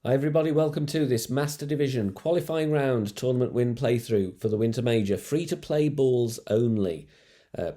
Hi everybody, welcome to this Master Division qualifying round tournament win playthrough for the Winter Major. Free to play balls only.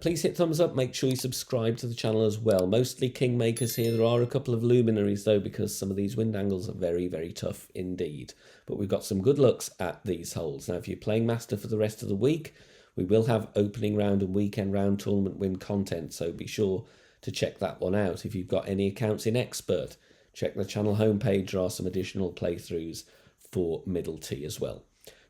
Please hit thumbs up, make sure you subscribe to the channel as well. Mostly Kingmakers here, there are a couple of luminaries though because some of these wind angles are very, very tough indeed. But we've got some good looks at these holes. Now if you're playing Master for the rest of the week, we will have opening round and weekend round tournament win content, so be sure to check that one out. If you've got any accounts in Expert, check the channel homepage, there are some additional playthroughs for Middle T as well.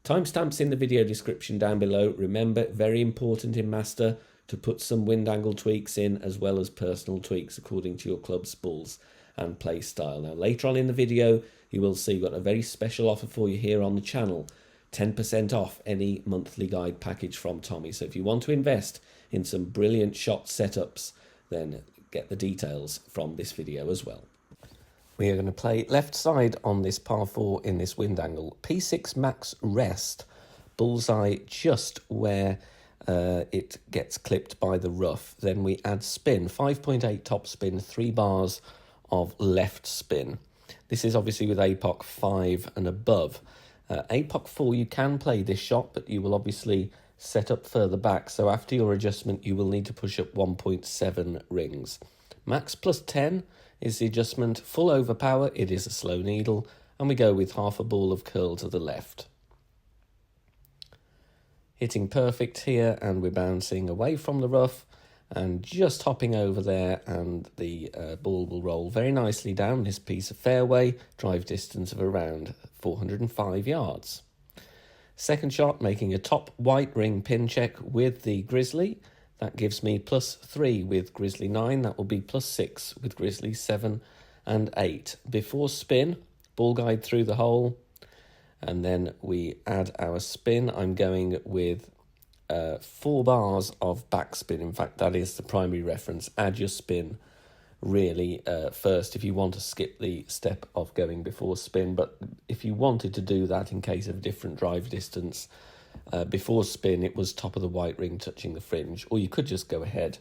Timestamps in the video description down below. Remember, very important in Master to put some wind angle tweaks in as well as personal tweaks according to your club's balls and play style. Now later on in the video you will see we've got a very special offer for you here on the channel. 10% off any monthly guide package from Tommy. So if you want to invest in some brilliant shot setups, then get the details from this video as well. We are going to play left side on this par 4 in this wind angle. P6 max rest, bullseye just where it gets clipped by the rough. Then we add spin, 5.8 top spin, 3 bars of left spin. This is obviously with APOC 5 and above. APOC 4 you can play this shot, but you will obviously set up further back. So after your adjustment you will need to push up 1.7 rings. Max plus 10 is the adjustment. Full overpower, it is a slow needle, and we go with half a ball of curl to the left. Hitting perfect here, and we're bouncing away from the rough and just hopping over there, and the ball will roll very nicely down this piece of fairway, drive distance of around 405 yards. Second shot, making a top white ring pin check with the Grizzly. That gives me +3 with Grizzly 9. That will be +6 with Grizzly 7 and 8. Before spin, ball guide through the hole, and then we add our spin. I'm going with 4 bars of backspin. In fact, that is the primary reference. Add your spin really first if you want to skip the step of going before spin. But if you wanted to do that in case of different drive distance, before spin it was top of the white ring touching the fringe, or you could just go ahead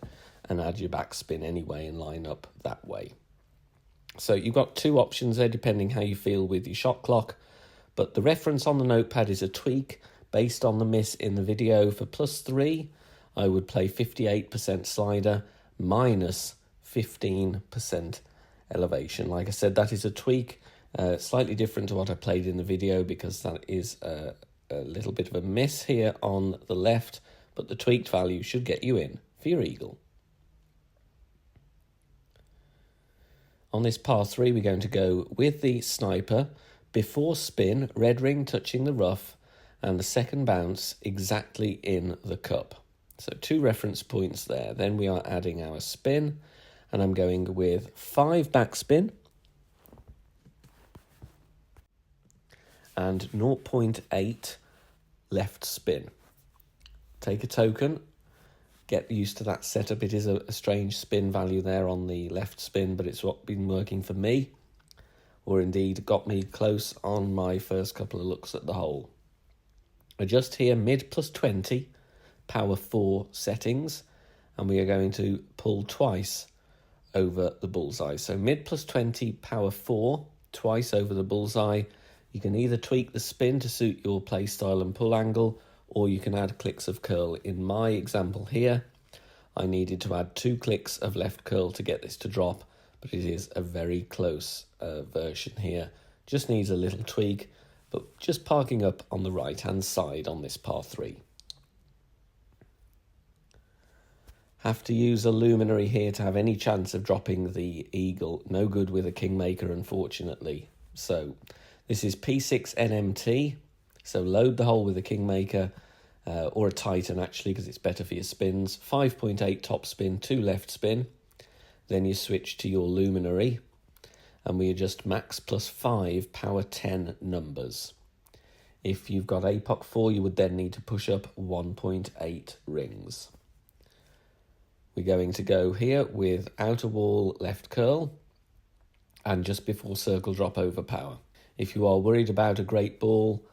and add your backspin anyway and line up that way. So you've got 2 options there depending how you feel with your shot clock, but the reference on the notepad is a tweak based on the miss in the video. For +3 I would play 58% slider minus 15% elevation. Like I said, that is a tweak, slightly different to what I played in the video because that is a little bit of a miss here on the left, but the tweaked value should get you in for your eagle. On this par 3 we're going to go with the sniper, before spin, red ring touching the rough, and the second bounce exactly in the cup. So 2 reference points there. Then we are adding our spin, and I'm going with 5 backspin and 0.8 left spin. Take a token, get used to that setup. It is a strange spin value there on the left spin, but it's what's been working for me, or indeed got me close on my first couple of looks at the hole. Adjust here, mid +20, power 4 settings, and we are going to pull twice over the bullseye. So mid +20, power 4, twice over the bullseye. You can either tweak the spin to suit your play style and pull angle, or you can add clicks of curl. In my example here, I needed to add 2 clicks of left curl to get this to drop, but it is a very close version here. Just needs a little tweak, but just parking up on the right-hand side on this par 3. Have to use a luminary here to have any chance of dropping the eagle. No good with a Kingmaker, unfortunately. So this is P6 NMT, so load the hole with a Kingmaker, or a Titan actually, because it's better for your spins. 5.8 top spin, 2 left spin. Then you switch to your luminary, and we adjust max +5, power 10 numbers. If you've got APOC 4, you would then need to push up 1.8 rings. We're going to go here with outer wall left curl, and just before circle drop over power. If you are worried about a great ball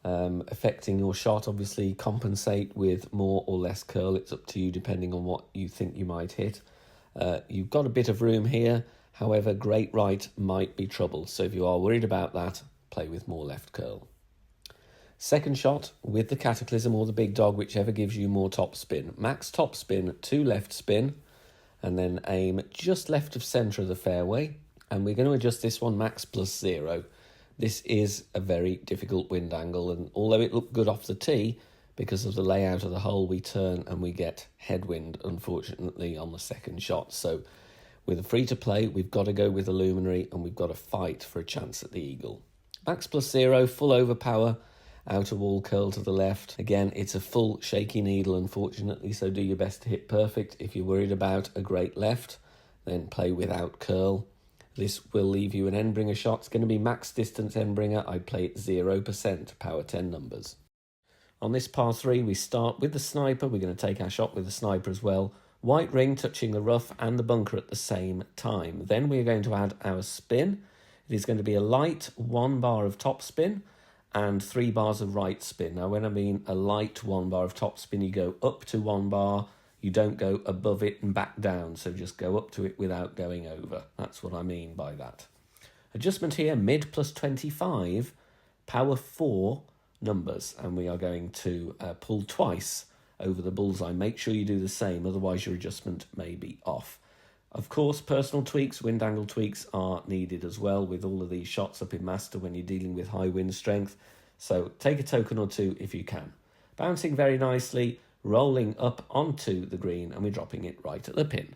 affecting your shot, obviously compensate with more or less curl. It's up to you depending on what you think you might hit. You've got a bit of room here, however great right might be trouble, so if you are worried about that, play with more left curl. Second shot with the Cataclysm or the Big Dog, whichever gives you more topspin. Max topspin to left spin, and then aim just left of centre of the fairway. And we're going to adjust this one max +0. This is a very difficult wind angle, and although it looked good off the tee, because of the layout of the hole, we turn and we get headwind, unfortunately, on the second shot. So with a free to play, we've got to go with the luminary, and we've got to fight for a chance at the eagle. Max +0, full overpower, outer wall curl to the left. Again, it's a full shaky needle, unfortunately, so do your best to hit perfect. If you're worried about a great left, then play without curl. This will leave you an end bringer shot. It's going to be max distance end bringer. I'd play it 0%, power 10 numbers. On this par 3, we start with the sniper. We're going to take our shot with the sniper as well. White ring touching the rough and the bunker at the same time. Then we're going to add our spin. It is going to be a light 1 bar of top spin and 3 bars of right spin. Now, when I mean a light 1 bar of top spin, you go up to 1 bar. You don't go above it and back down, so just go up to it without going over. That's what I mean by that. Adjustment here, mid +25, power 4 numbers, and we are going to pull twice over the bullseye. Make sure you do the same, otherwise your adjustment may be off. Of course, personal tweaks, wind angle tweaks are needed as well with all of these shots up in Master when you're dealing with high wind strength. So take a token or two if you can. Bouncing very nicely, rolling up onto the green, and we're dropping it right at the pin.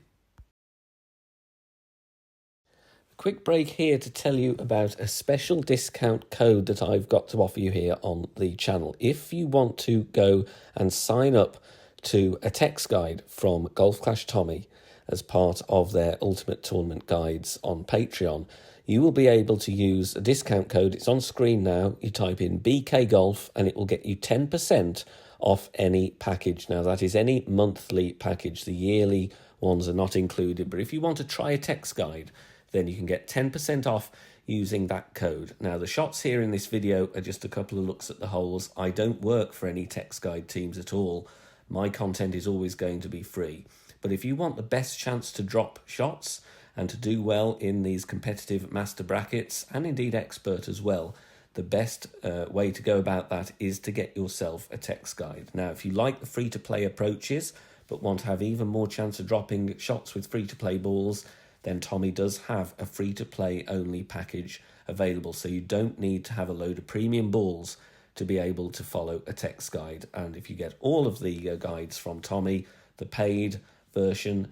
A quick break here to tell you about a special discount code that I've got to offer you here on the channel. If you want to go and sign up to a text guide from Golf Clash Tommy as part of their Ultimate Tournament guides on Patreon, you will be able to use a discount code. It's on screen now. You type in BK Golf and it will get you 10% off any package. Now, that is any monthly package. The yearly ones are not included. But if you want to try a text guide, then you can get 10% off using that code. Now, the shots here in this video are just a couple of looks at the holes. I don't work for any text guide teams at all. My content is always going to be free. But if you want the best chance to drop shots and to do well in these competitive master brackets, and indeed expert as well, the best way to go about that is to get yourself a text guide. Now, if you like the free-to-play approaches, but want to have even more chance of dropping shots with free-to-play balls, then Tommy does have a free-to-play only package available. So you don't need to have a load of premium balls to be able to follow a text guide. And if you get all of the guides from Tommy, the paid version,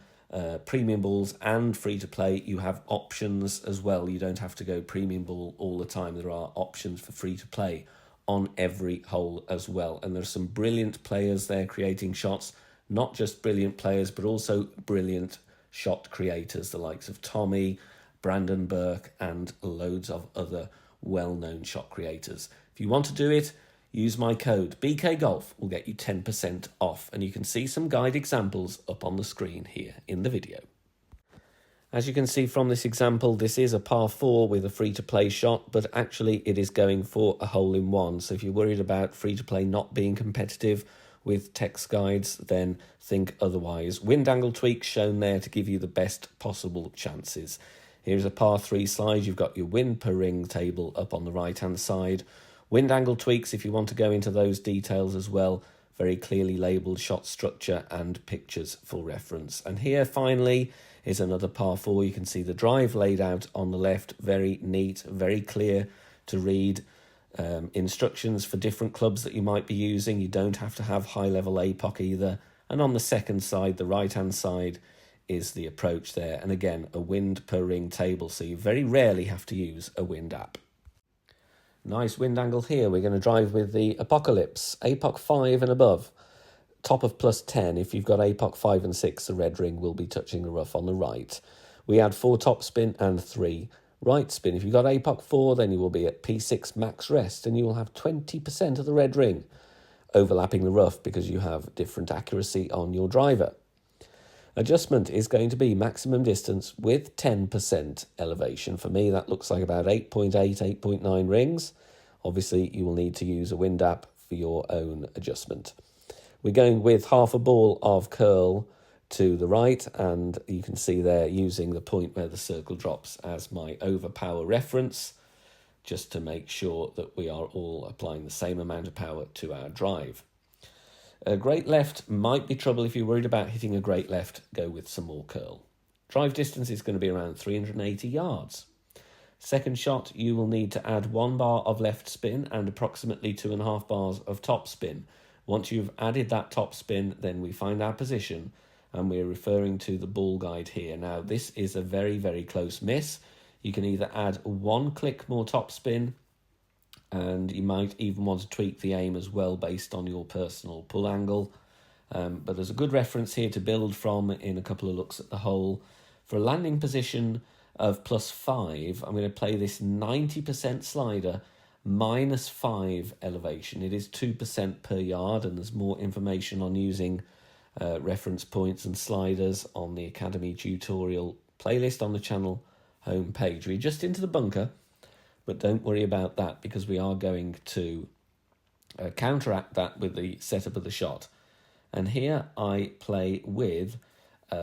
premium balls and free to play, you have options as well. You don't have to go premium ball all the time. There are options for free to play on every hole as well. And there's some brilliant players there creating shots, not just brilliant players, but also brilliant shot creators, the likes of Tommy, Brandon Burke, and loads of other well-known shot creators. If you want to do it, use my code. BK Golf will get you 10% off, and you can see some guide examples up on the screen here in the video. As you can see from this example, this is a par 4 with a free-to-play shot, but actually it is going for a hole-in-one. So if you're worried about free-to-play not being competitive with text guides, then think otherwise. Wind angle tweaks shown there to give you the best possible chances. Here's a par 3 slide. You've got your wind per ring table up on the right-hand side. Wind angle tweaks, if you want to go into those details as well, very clearly labelled shot structure and pictures for reference. And here, finally, is another par 4. You can see the drive laid out on the left, very neat, very clear to read. Instructions for different clubs that you might be using. You don't have to have high-level APOC either. And on the second side, the right-hand side, is the approach there. And again, a wind per ring table, so you very rarely have to use a wind app. Nice wind angle here. We're going to drive with the Apocalypse, APOC 5 and above. Top of +10. If you've got APOC 5 and 6, the red ring will be touching the rough on the right. We add 4 top spin and 3 right spin. If you've got APOC 4, then you will be at P6 max rest, and you will have 20% of the red ring overlapping the rough because you have different accuracy on your driver. Adjustment is going to be maximum distance with 10% elevation. For me, that looks like about 8.8, 8.9 rings. Obviously, you will need to use a wind app for your own adjustment. We're going with half a ball of curl to the right, and you can see there using the point where the circle drops as my overpower reference. just to make sure that we are all applying the same amount of power to our drive. A great left might be trouble if you're worried about hitting a great left. Go with some more curl. Drive distance is going to be around 380 yards. Second shot, you will need to add 1 bar of left spin and approximately 2.5 bars of top spin. Once you've added that top spin, then we find our position, and we're referring to the ball guide here. Now, this is a very, very close miss. You can either add 1 click more top spin, and you might even want to tweak the aim as well based on your personal pull angle. But there's a good reference here to build from in a couple of looks at the hole. For a landing position of +5, I'm going to play this 90% slider -5 elevation. It is 2% per yard, and there's more information on using reference points and sliders on the Academy tutorial playlist on the channel homepage. We're just into the bunker, but don't worry about that because we are going to counteract that with the setup of the shot. And here I play with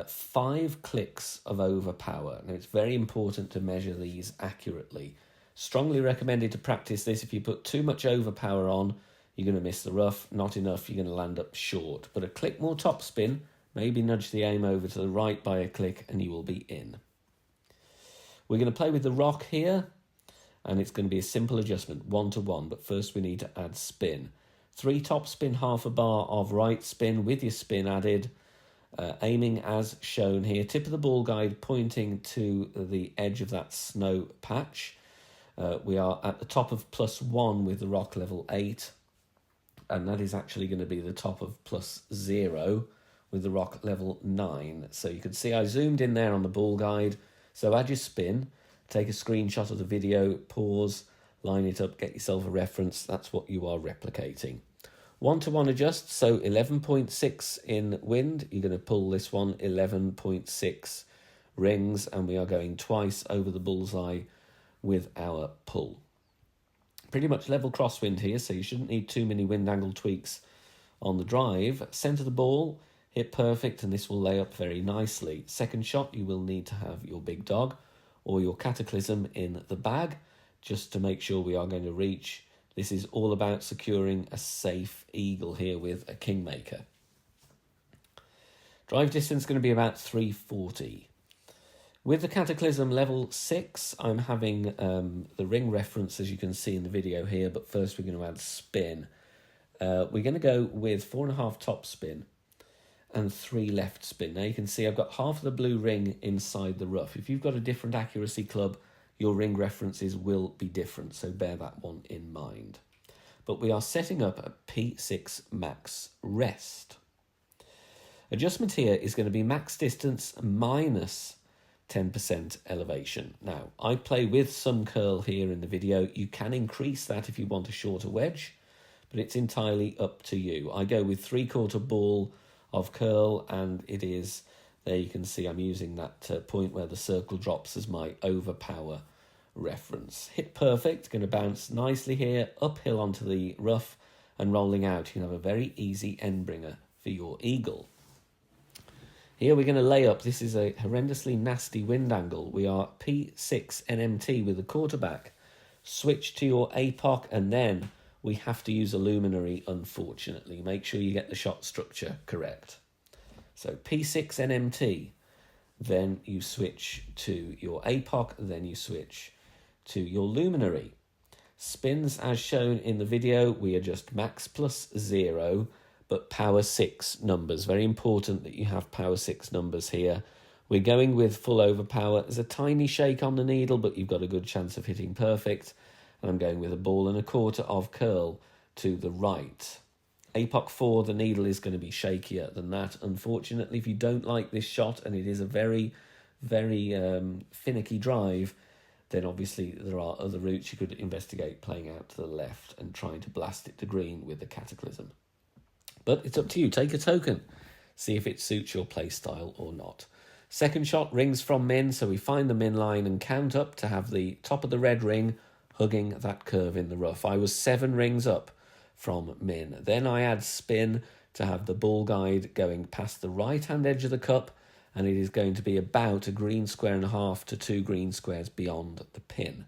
5 clicks of overpower. Now, it's very important to measure these accurately. Strongly recommended to practice this. If you put too much overpower on, you're going to miss the rough. Not enough, you're going to land up short. But a click more topspin, maybe nudge the aim over to the right by a click, and you will be in. We're going to play with the rock here, and it's going to be a simple adjustment, 1-to-1. But first we need to add spin. 3 top spin, half a bar of right spin with your spin added. Aiming as shown here, tip of the ball guide pointing to the edge of that snow patch. We are at the top of +1 with the rock level 8, and that is actually going to be the top of +0 with the rock level 9. So you can see I zoomed in there on the ball guide. So add your spin, take a screenshot of the video, pause, line it up, get yourself a reference. That's what you are replicating. 1-to-1 adjust, so 11.6 in wind. You're going to pull this one 11.6 rings, and we are going twice over the bullseye with our pull. Pretty much level crosswind here, so you shouldn't need too many wind angle tweaks on the drive. Centre the ball, hit perfect, and this will lay up very nicely. Second shot, you will need to have your big dog or your cataclysm in the bag, just to make sure we are going to reach. This is all about securing a safe eagle here with a kingmaker. Drive distance is going to be about 340. With the Cataclysm level 6, I'm having the ring reference, as you can see in the video here, but first we're going to add spin. We're going to go with 4.5 top spin and 3 left spin. Now you can see I've got half of the blue ring inside the rough. If you've got a different accuracy club, your ring references will be different, so bear that one in mind. But we are setting up a P6 max rest. Adjustment here is going to be max distance minus 10% elevation. Now, I play with some curl here in the video. You can increase that if you want a shorter wedge, but it's entirely up to you. I go with 3/4 ball of curl, and it is, there you can see I'm using that point where the circle drops as my overpower reference. Hit perfect, going to bounce nicely here, uphill onto the rough and rolling out. You can have a very easy end bringer for your eagle. Here we're going to lay up. This is a horrendously nasty wind angle. We are P6 NMT with the quarterback. Switch to your APOC, and then we have to use a luminary, unfortunately. Make sure you get the shot structure correct. So P6 NMT, then you switch to your APOC, then you switch to your luminary. Spins as shown in the video, we adjust max +0, but power 6 numbers. Very important that you have power 6 numbers here. We're going with full overpower. There's a tiny shake on the needle, but you've got a good chance of hitting perfect. And I'm going with 1.25 of curl to the right. APOC 4, the needle is going to be shakier than that. Unfortunately, if you don't like this shot, and it is a very, very finicky drive, then obviously there are other routes you could investigate, playing out to the left and trying to blast it to green with the Cataclysm. But it's up to you. Take a token. See if it suits your play style or not. Second shot, rings from min, so we find the min line and count up to have the top of the red ring hugging that curve in the rough. I was 7 rings up from min. Then I add spin to have the ball guide going past the right-hand edge of the cup, and it is going to be about a green square and a half to 2 green squares beyond the pin.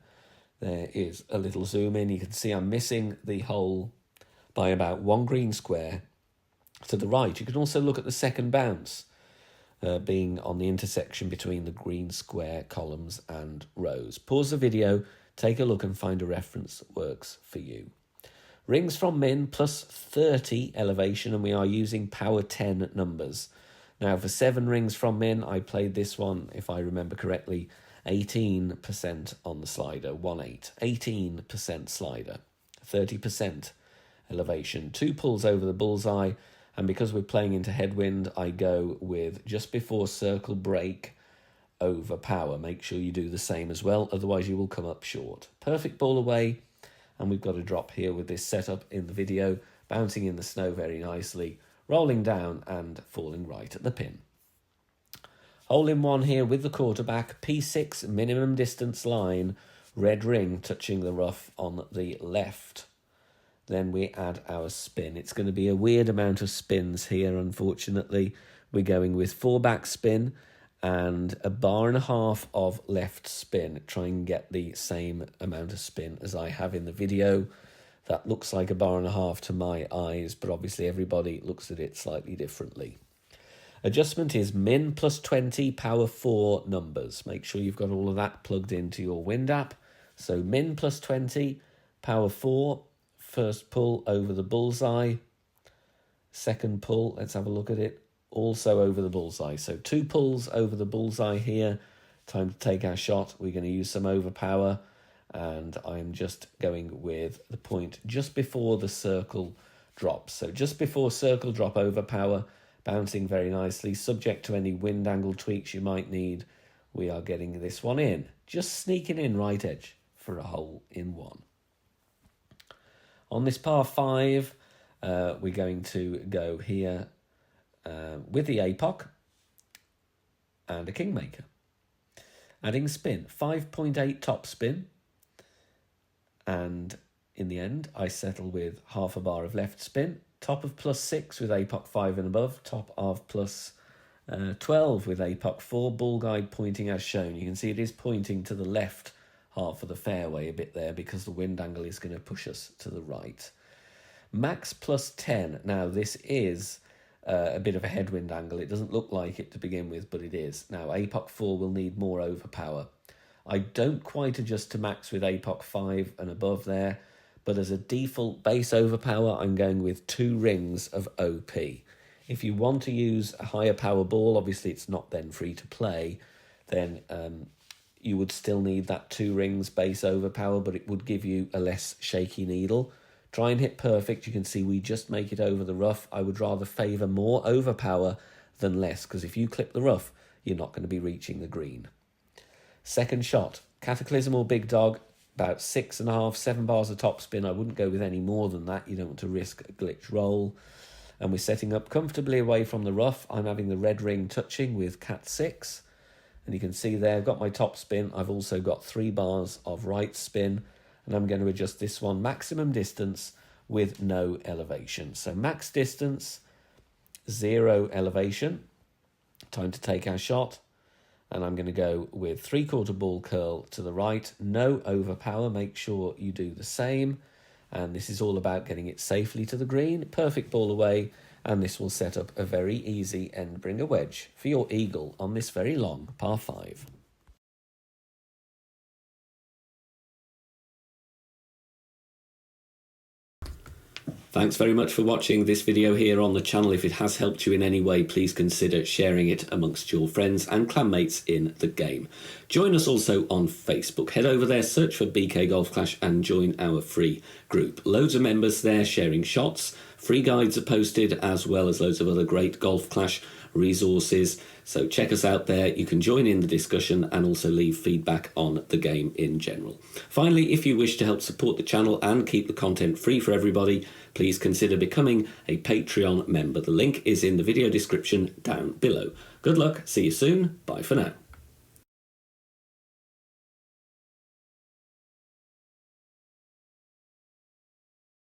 There is a little zoom in. You can see I'm missing the hole by about 1 green square to the right. You can also look at the second bounce being on the intersection between the green square columns and rows. Pause the video, take a look and find a reference that works for you. Rings from min plus 30 elevation, and we are using power 10 numbers. Now for 7 rings from min, I played this one, if I remember correctly, 18% on the slider, 1/8, 18% slider, 30% elevation, 2 pulls over the bullseye, and because we're playing into headwind, I go with just before circle break over power. Make sure you do the same as well, otherwise you will come up short. Perfect ball away, and we've got a drop here with this setup in the video, bouncing in the snow very nicely, rolling down and falling right at the pin. Hole in one here with the quarterback, P6 minimum distance line, red ring touching the rough on the left. Then we add our spin. It's going to be a weird amount of spins here, unfortunately. We're going with 4 back spin and a 1.5 bars of left spin. Try and get the same amount of spin as I have in the video. That looks like a 1.5 bars to my eyes, but obviously everybody looks at it slightly differently. Adjustment is min plus 20, power 4 numbers. Make sure you've got all of that plugged into your wind app. So min plus 20, power 4, first pull over the bullseye, second pull, let's have a look at it, also over the bullseye. So 2 pulls over the bullseye here. Time to take our shot. We're going to use some overpower, and I'm just going with the point just before the circle drops. So just before circle drop overpower, bouncing very nicely, subject to any wind angle tweaks you might need. We are getting this one in, just sneaking in right edge for a hole in one. On this par 5, we're going to go here with the APOC and a Kingmaker. Adding spin, 5.8 top spin, and in the end I settle with 0.5 bar of left spin, top of plus 6 with APOC 5 and above, top of plus 12 with APOC 4, bull guide pointing as shown. You can see it is pointing to the left half of the fairway a bit there because the wind angle is going to push us to the right. Max plus 10. Now this is a bit of a headwind angle. It doesn't look like it to begin with, but it is. Now APOC 4 will need more overpower. I don't quite adjust to max with APOC 5 and above there, but as a default base overpower, I'm going with 2 rings of OP. If you want to use a higher power ball, obviously it's not then free to play, then you would still need that 2 rings base overpower, but it would give you a less shaky needle. Try and hit perfect. You can see we just make it over the rough. I would rather favour more overpower than less, because if you clip the rough, you're not going to be reaching the green. Second shot, Cataclysm or Big Dog, about 6.5, 7 bars of top spin. I wouldn't go with any more than that. You don't want to risk a glitch roll. And we're setting up comfortably away from the rough. I'm having the red ring touching with Cat 6. And you can see there, I've got my top spin. I've also got 3 bars of right spin. And I'm going to adjust this one, maximum distance with no elevation. So max distance, 0 elevation. Time to take our shot. And I'm going to go with 3/4 ball curl to the right. No overpower. Make sure you do the same. And this is all about getting it safely to the green. Perfect ball away. And this will set up a very easy end bringer wedge for your eagle on this very long par 5. Thanks very much for watching this video here on the channel. If it has helped you in any way, please consider sharing it amongst your friends and clanmates in the game. Join us also on Facebook. Head over there, search for BK Golf Clash and join our free group. Loads of members there sharing shots. Free guides are posted, as well as loads of other great Golf Clash resources. So check us out there. You can join in the discussion and also leave feedback on the game in general. Finally, if you wish to help support the channel and keep the content free for everybody, please consider becoming a Patreon member. The link is in the video description down below. Good luck. See you soon. Bye for now.